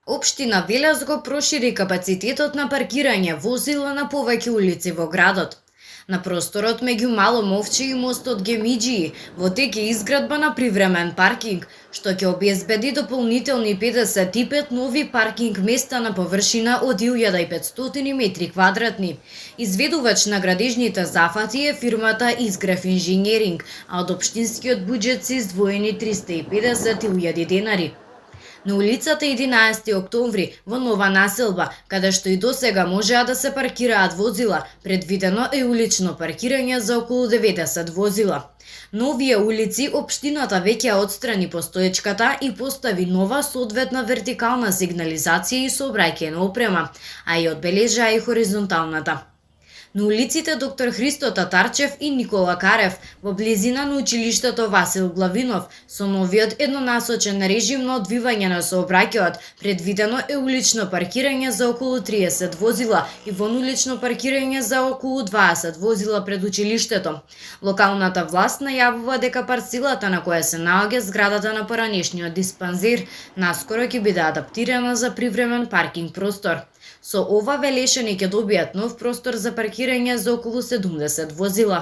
Општина Велес го прошири капацитетот на паркирање возила на повеќе улици во градот. На просторот меѓу Мало Мовче и мостот Гемиџии во тек е изградба на привремен паркинг, што ќе обезбеди дополнителни 55 нови паркинг места на површина од 1500 метри квадратни. Изведувач на градежните зафати е фирмата Изгрев инженеринг, а од општинскиот буџет се издвоени 350.000 денари. На улицата 11 октомври во Нова населба, каде што и досега можеа да се паркираат возила, предвидено е улично паркирање за околу 90 возила. На овие улици општината веќе ја отстрани постоечката и постави нова соодветна вертикална сигнализација и сообраќајна опрема, а и одбележаа и хоризонталната. На улиците Доктор Христо Татарчев и Никола Карев во близина на училиштето Васил Главинов со новиот еднонасочен режим на одвивање на сообраќајот предвидено е улично паркирање за околу 30 возила и вонулично паркирање за околу 20 возила пред училиштето. Локалната власт најавува дека парцелата на која се наоѓа зградата на поранешниот диспанзер наскоро ќе биде адаптирана за привремен паркинг простор. Со ова Велешани ќе добијат нов простор за паркирање за околу 70 возила.